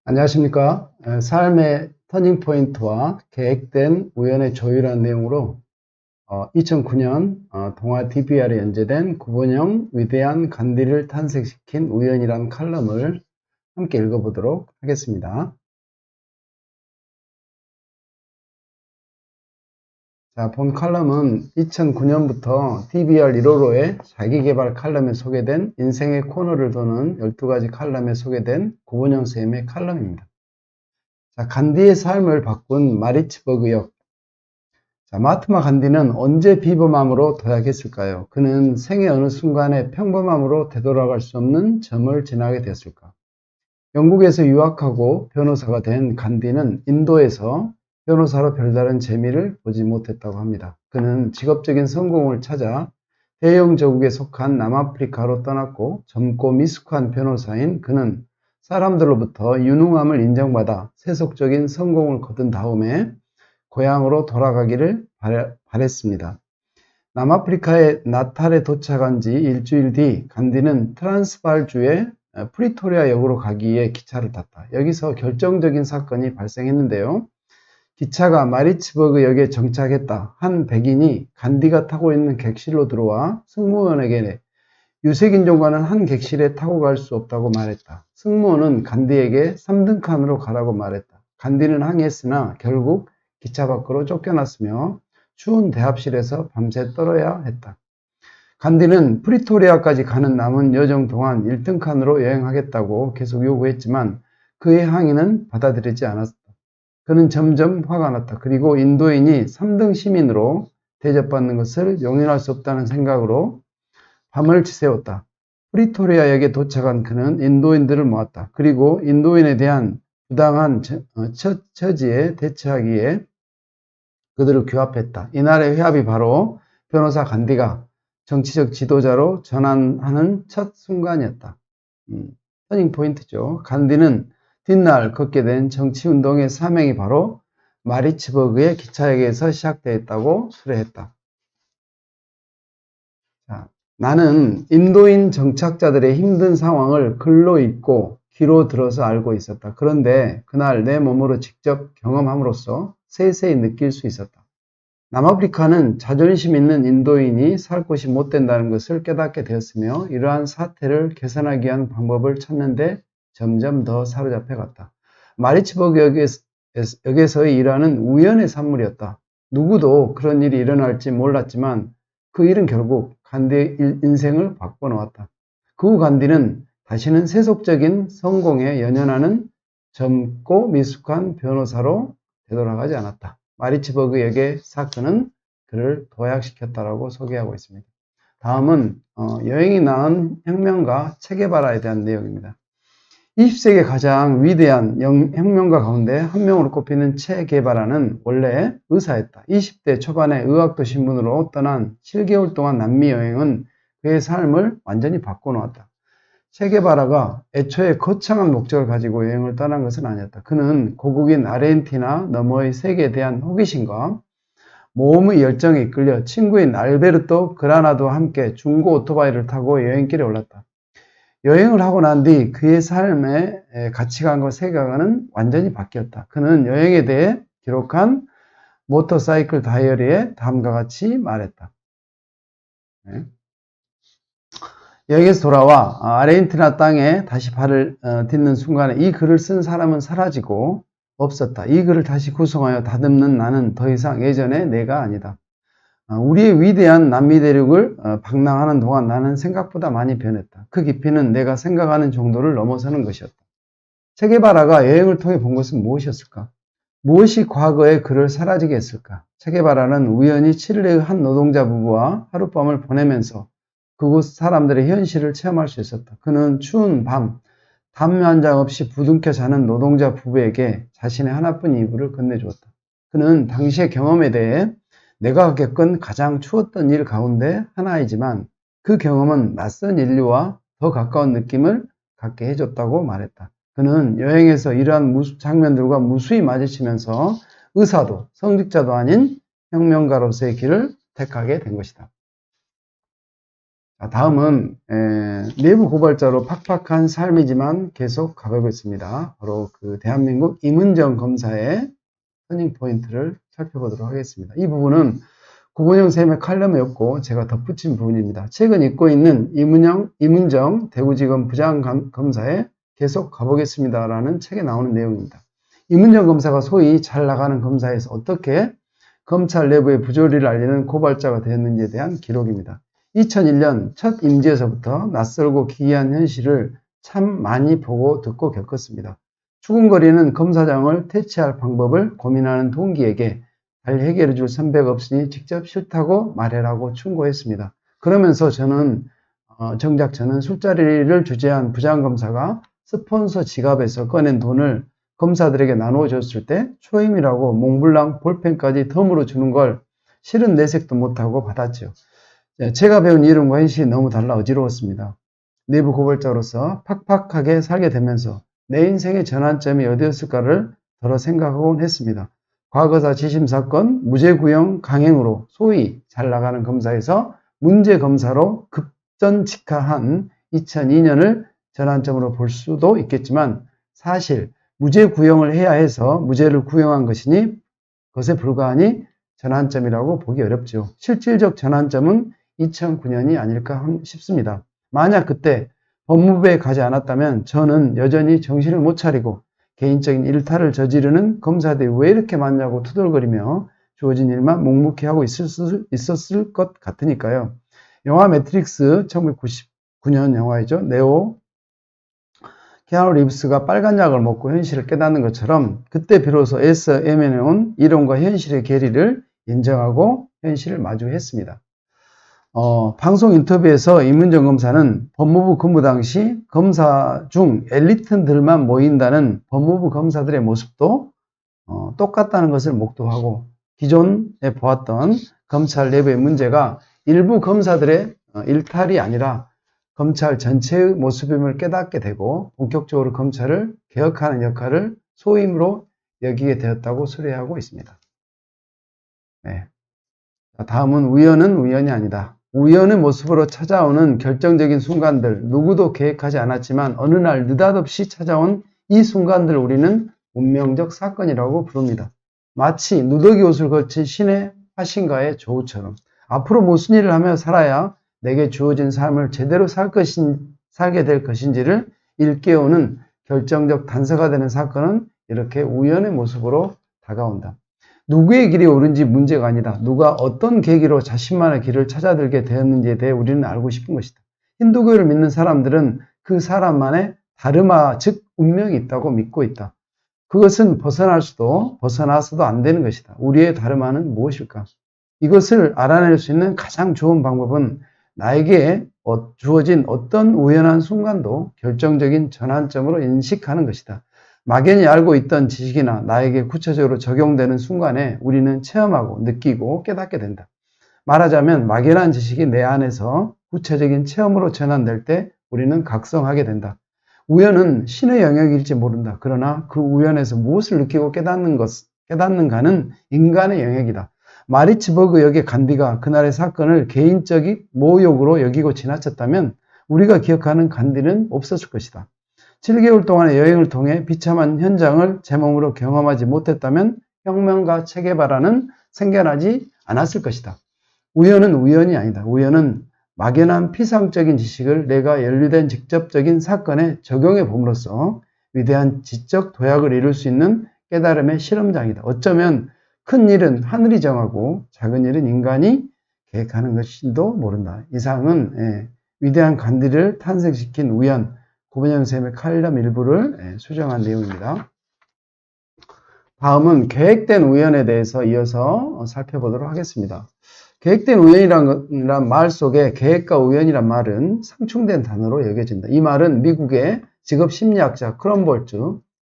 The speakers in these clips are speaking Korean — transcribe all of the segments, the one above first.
안녕하십니까. 삶의 터닝포인트와 계획된 우연의 조율한 내용으로 2009년 동아 DBR에 연재된 구본영 위대한 간디를 탄생시킨 우연이란 칼럼을 함께 읽어보도록 하겠습니다. 자, 본 칼럼은 2009년부터 DBR 1호로의 자기개발 칼럼에 소개된 인생의 코너를 도는 12가지 칼럼에 소개된 구본영 쌤의 칼럼입니다. 자, 간디의 삶을 바꾼 마리츠버그 역. 자, 마하트마 간디는 언제 비범함으로 도약했을까요? 그는 생의 어느 순간에 평범함으로 되돌아갈 수 없는 점을 지나게 되었을까? 영국에서 유학하고 변호사가 된 간디는 인도에서 변호사로 별다른 재미를 보지 못했다고 합니다. 그는 직업적인 성공을 찾아 대영 저국에 속한 남아프리카로 떠났고 젊고 미숙한 변호사인 그는 사람들로부터 유능함을 인정받아 세속적인 성공을 거둔 다음에 고향으로 돌아가기를 바랬습니다. 남아프리카의 나탈에 도착한 지 일주일 뒤 간디는 트란스발주의 프리토리아 역으로 가기 위해 기차를 탔다. 여기서 결정적인 사건이 발생했는데요. 기차가 마리츠버그 역에 정착했다. 한 백인이 간디가 타고 있는 객실로 들어와 승무원에게 유색인종과는 한 객실에 타고 갈 수 없다고 말했다. 승무원은 간디에게 3등 칸으로 가라고 말했다. 간디는 항의했으나 결국 기차 밖으로 쫓겨났으며 추운 대합실에서 밤새 떨어야 했다. 간디는 프리토리아까지 가는 남은 여정 동안 1등 칸으로 여행하겠다고 계속 요구했지만 그의 항의는 받아들이지 않았다. 그는 점점 화가 났다. 그리고 인도인이 3등 시민으로 대접받는 것을 용인할 수 없다는 생각으로 밤을 지새웠다. 프리토리아 역에 도착한 그는 인도인들을 모았다. 그리고 인도인에 대한 부당한 처지에 대처하기 위해 그들을 규합했다. 이날의 회합이 바로 변호사 간디가 정치적 지도자로 전환하는 첫 순간이었다. 터닝 포인트죠. 간디는 뒷날 걷게 된 정치운동의 사명이 바로 마리츠버그의 기차역에서 시작되었다고 수레했다. 자, 나는 인도인 정착자들의 힘든 상황을 글로 읽고 귀로 들어서 알고 있었다. 그런데 그날 내 몸으로 직접 경험함으로써 세세히 느낄 수 있었다. 남아프리카는 자존심 있는 인도인이 살 곳이 못 된다는 것을 깨닫게 되었으며 이러한 사태를 개선하기 위한 방법을 찾는데 점점 더 사로잡혀 갔다. 마리츠버그 역에서의 일하는 우연의 산물이었다. 누구도 그런 일이 일어날지 몰랐지만 그 일은 결국 간디의 인생을 바꿔놓았다. 그 후 간디는 다시는 세속적인 성공에 연연하는 젊고 미숙한 변호사로 되돌아가지 않았다. 마리츠버그 역의 사건은 그를 도약시켰다라고 소개하고 있습니다. 다음은 여행이 낳은 혁명가 체게바라에 대한 내용입니다. 20세기 가장 위대한 혁명가 가운데 한 명으로 꼽히는 체게바라는 원래 의사였다. 20대 초반에 의학도 신분으로 떠난 7개월 동안 남미 여행은 그의 삶을 완전히 바꿔놓았다. 체게바라가 애초에 거창한 목적을 가지고 여행을 떠난 것은 아니었다. 그는 고국인 아르헨티나 너머의 세계에 대한 호기심과 모험의 열정에 이끌려 친구인 알베르토 그라나도와 함께 중고 오토바이를 타고 여행길에 올랐다. 여행을 하고 난 뒤 그의 삶의 가치관과 세계관은 완전히 바뀌었다. 그는 여행에 대해 기록한 모터사이클 다이어리에 다음과 같이 말했다. 여행에서 돌아와 아르헨티나 땅에 다시 발을 딛는 순간에 이 글을 쓴 사람은 사라지고 없었다. 이 글을 다시 구성하여 다듬는 나는 더 이상 예전의 내가 아니다. 우리의 위대한 남미 대륙을 방랑하는 동안 나는 생각보다 많이 변했다. 그 깊이는 내가 생각하는 정도를 넘어서는 것이었다. 체게바라가 여행을 통해 본 것은 무엇이었을까? 무엇이 과거의 그를 사라지게 했을까? 체게바라는 우연히 칠레의 한 노동자 부부와 하룻밤을 보내면서 그곳 사람들의 현실을 체험할 수 있었다. 그는 추운 밤, 담요 한 장 없이 부둥켜 자는 노동자 부부에게 자신의 하나뿐인 이불을 건네주었다. 그는 당시의 경험에 대해 내가 겪은 가장 추웠던 일 가운데 하나이지만 그 경험은 낯선 인류와 더 가까운 느낌을 갖게 해줬다고 말했다. 그는 여행에서 이러한 장면들과 무수히 마주치면서 의사도 성직자도 아닌 혁명가로서의 길을 택하게 된 것이다. 자, 다음은 내부 고발자로 팍팍한 삶이지만 계속 가보겠습니다. 바로 그 대한민국 임은정 검사의 터닝 포인트를 살펴보도록 하겠습니다. 이 부분은 구본영 쌤의 칼럼에 없고 제가 덧붙인 부분입니다. 최근 읽고 있는 임은정 대구지검 부장검사의 계속 가보겠습니다라는 책에 나오는 내용입니다. 임은정 검사가 소위 잘 나가는 검사에서 어떻게 검찰 내부의 부조리를 알리는 고발자가 되었는지에 대한 기록입니다. 2001년 첫 임기에서부터 낯설고 기이한 현실을 참 많이 보고 듣고 겪었습니다. 추궁거리는 검사장을 퇴치할 방법을 고민하는 동기에게 잘 해결해 줄 선배가 없으니 직접 싫다고 말해라고 충고했습니다. 그러면서 정작 저는 술자리를 주재한 부장검사가 스폰서 지갑에서 꺼낸 돈을 검사들에게 나누어줬을 때 초임이라고 몽블랑 볼펜까지 덤으로 주는 걸 실은 내색도 못하고 받았죠. 제가 배운 이론과 현실이 너무 달라 어지러웠습니다. 내부 고발자로서 팍팍하게 살게 되면서 내 인생의 전환점이 어디였을까를 덜어 생각하곤 했습니다. 과거사 지심사건 무죄구형 강행으로 소위 잘 나가는 검사에서 문제검사로 급전직하한 2002년을 전환점으로 볼 수도 있겠지만 사실 무죄 구형을 해야 해서 무죄를 구형한 것에 불과하니 전환점이라고 보기 어렵죠. 실질적 전환점은 2009년이 아닐까 싶습니다. 만약 그때 법무부에 가지 않았다면 저는 여전히 정신을 못 차리고 개인적인 일탈을 저지르는 검사들이 왜 이렇게 많냐고 투덜거리며 주어진 일만 묵묵히 하고 있었을 것 같으니까요. 영화 매트릭스 1999년 영화이죠. 네오 키아누 리브스가 빨간 약을 먹고 현실을 깨닫는 것처럼 그때 비로소 SMN은 이론과 현실의 괴리를 인정하고 현실을 마주했습니다. 방송 인터뷰에서 임은정 검사는 법무부 근무 당시 검사 중 엘리트들만 모인다는 법무부 검사들의 모습도 똑같다는 것을 목도하고 기존에 보았던 검찰 내부의 문제가 일부 검사들의 일탈이 아니라 검찰 전체의 모습임을 깨닫게 되고 본격적으로 검찰을 개혁하는 역할을 소임으로 여기게 되었다고 수레하고 있습니다. 네. 다음은 우연은 우연이 아니다. 우연의 모습으로 찾아오는 결정적인 순간들, 누구도 계획하지 않았지만 어느 날 느닷없이 찾아온 이 순간들을 우리는 운명적 사건이라고 부릅니다. 마치 누더기 옷을 걸친 신의 화신가의 조우처럼 앞으로 무슨 일을 하며 살아야 내게 주어진 삶을 제대로 살게 될 것인지를 일깨우는 결정적 단서가 되는 사건은 이렇게 우연의 모습으로 다가온다. 누구의 길이 옳은지 문제가 아니다. 누가 어떤 계기로 자신만의 길을 찾아들게 되었는지에 대해 우리는 알고 싶은 것이다. 힌두교를 믿는 사람들은 그 사람만의 다르마, 즉 운명이 있다고 믿고 있다. 그것은 벗어나서도 안 되는 것이다. 우리의 다르마는 무엇일까? 이것을 알아낼 수 있는 가장 좋은 방법은 나에게 주어진 어떤 우연한 순간도 결정적인 전환점으로 인식하는 것이다. 막연히 알고 있던 지식이나 나에게 구체적으로 적용되는 순간에 우리는 체험하고 느끼고 깨닫게 된다. 말하자면 막연한 지식이 내 안에서 구체적인 체험으로 전환될 때 우리는 각성하게 된다. 우연은 신의 영역일지 모른다. 그러나 그 우연에서 무엇을 느끼고 깨닫는가는 인간의 영역이다. 마리츠버그 역의 간디가 그날의 사건을 개인적인 모욕으로 여기고 지나쳤다면 우리가 기억하는 간디는 없었을 것이다. 7개월 동안의 여행을 통해 비참한 현장을 제 몸으로 경험하지 못했다면 혁명가 체게바라는 생겨나지 않았을 것이다. 우연은 우연이 아니다. 우연은 막연한 피상적인 지식을 내가 연루된 직접적인 사건에 적용해 봄으로써 위대한 지적 도약을 이룰 수 있는 깨달음의 실험장이다. 어쩌면 큰 일은 하늘이 정하고 작은 일은 인간이 계획하는 것인지도 모른다. 이상은 위대한 간디를 탄생시킨 우연, 구본영 쌤의 칼럼 일부를 수정한 내용입니다. 다음은 계획된 우연에 대해서 이어서 살펴보도록 하겠습니다. 계획된 우연이란 말 속에 계획과 우연이란 말은 상충된 단어로 여겨진다. 이 말은 미국의 직업심리학자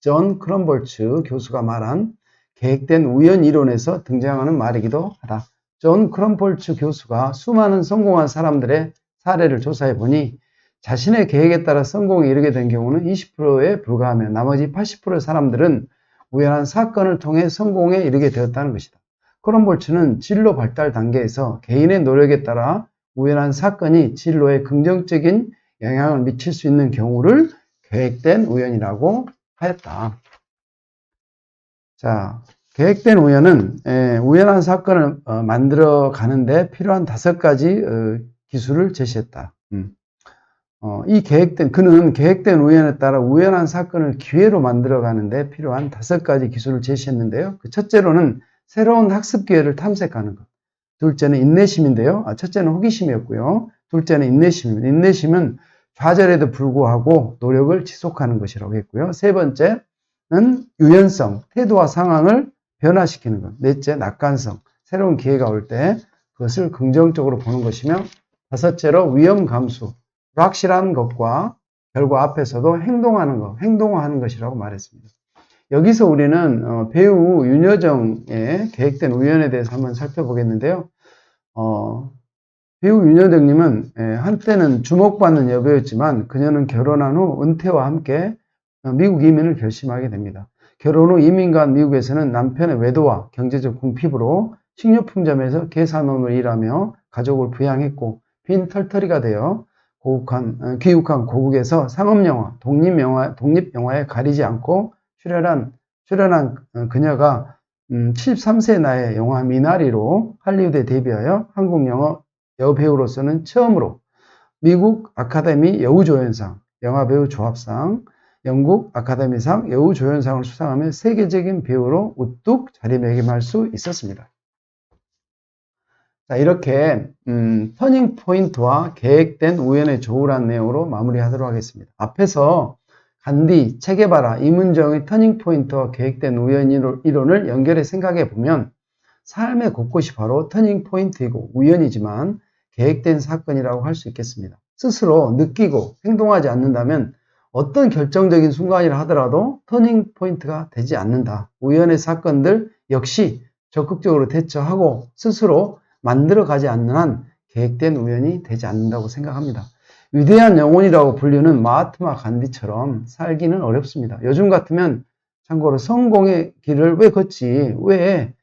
존 크럼볼츠 교수가 말한 계획된 우연 이론에서 등장하는 말이기도 하다. 존 크럼볼츠 교수가 수많은 성공한 사람들의 사례를 조사해 보니 자신의 계획에 따라 성공에 이르게 된 경우는 20%에 불과하며 나머지 80%의 사람들은 우연한 사건을 통해 성공에 이르게 되었다는 것이다. 크럼볼츠는 진로 발달 단계에서 개인의 노력에 따라 우연한 사건이 진로에 긍정적인 영향을 미칠 수 있는 경우를 계획된 우연이라고 하였다. 자, 계획된 우연은 우연한 사건을 만들어 가는데 필요한 5가지 기술을 제시했다. 그는 계획된 우연에 따라 우연한 사건을 기회로 만들어 가는데 필요한 5가지 기술을 제시했는데요. 그 첫째로는 새로운 학습 기회를 탐색하는 것. 둘째는 인내심인데요. 첫째는 호기심이었고요. 둘째는 인내심입니다. 인내심은 좌절에도 불구하고 노력을 지속하는 것이라고 했고요. 세 번째는 유연성, 태도와 상황을 변화시키는 것. 넷째, 낙관성, 새로운 기회가 올 때 그것을 긍정적으로 보는 것이며, 다섯째로 위험 감수, 확실한 것과 결과 앞에서도 행동화하는 것이라고 말했습니다. 여기서 우리는 배우 윤여정의 계획된 우연에 대해서 한번 살펴보겠는데요. 배우 윤여정님은 한때는 주목받는 여배우였지만 그녀는 결혼한 후 은퇴와 함께 미국 이민을 결심하게 됩니다. 결혼 후 이민 간 미국에서는 남편의 외도와 경제적 궁핍으로 식료품점에서 계산원으로 일하며 가족을 부양했고, 빈털터리가 되어 귀국한 고국에서 상업영화, 독립영화에 가리지 않고 출연한 그녀가 73세 나이에 영화 미나리로 할리우드에 데뷔하여 한국 여배우로서는 처음으로 미국 아카데미 여우조연상, 영화배우 조합상, 영국 아카데미상 여우조연상을 수상하며 세계적인 배우로 우뚝 자리매김할 수 있었습니다. 자, 이렇게 터닝 포인트와 계획된 우연의 조우라는 내용으로 마무리하도록 하겠습니다. 앞에서 간디, 체게바라, 이문정의 터닝 포인트와 계획된 우연 이론을 연결해 생각해 보면 삶의 곳곳이 바로 터닝 포인트이고 우연이지만 계획된 사건이라고 할 수 있겠습니다. 스스로 느끼고 행동하지 않는다면 어떤 결정적인 순간이라 하더라도 터닝 포인트가 되지 않는다. 우연의 사건들 역시 적극적으로 대처하고 스스로 만들어가지 않는 한 계획된 우연이 되지 않는다고 생각합니다. 위대한 영혼이라고 불리는 마하트마 간디처럼 살기는 어렵습니다. 요즘 같으면 참고로 성공의 길을 왜 걷지? 왜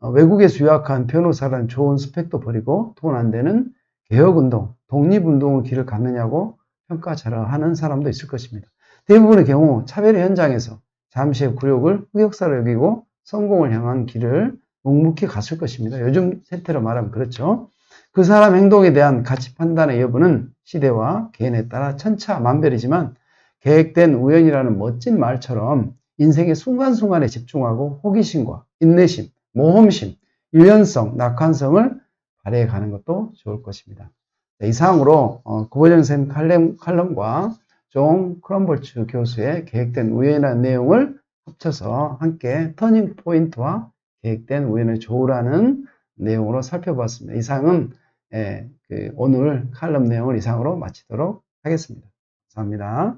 외국에서 유학한 변호사라는 좋은 스펙도 버리고 돈 안 되는 개혁운동, 독립운동의 길을 갔느냐고 평가절하하는 사람도 있을 것입니다. 대부분의 경우 차별의 현장에서 잠시의 굴욕을 흑역사로 여기고 성공을 향한 길을 묵묵히 갔을 것입니다. 요즘 세태로 말하면 그렇죠. 그 사람 행동에 대한 가치 판단의 여부는 시대와 개인에 따라 천차만별이지만 계획된 우연이라는 멋진 말처럼 인생의 순간순간에 집중하고 호기심과 인내심, 모험심, 유연성, 낙관성을 발휘해 가는 것도 좋을 것입니다. 이상으로 구보정 선생님 칼럼과 존 크럼볼츠 교수의 계획된 우연이라는 내용을 합쳐서 함께 터닝 포인트와 계획된 우연의 조우라는 내용으로 살펴봤습니다. 이상은 오늘 칼럼 내용을 이상으로 마치도록 하겠습니다. 감사합니다.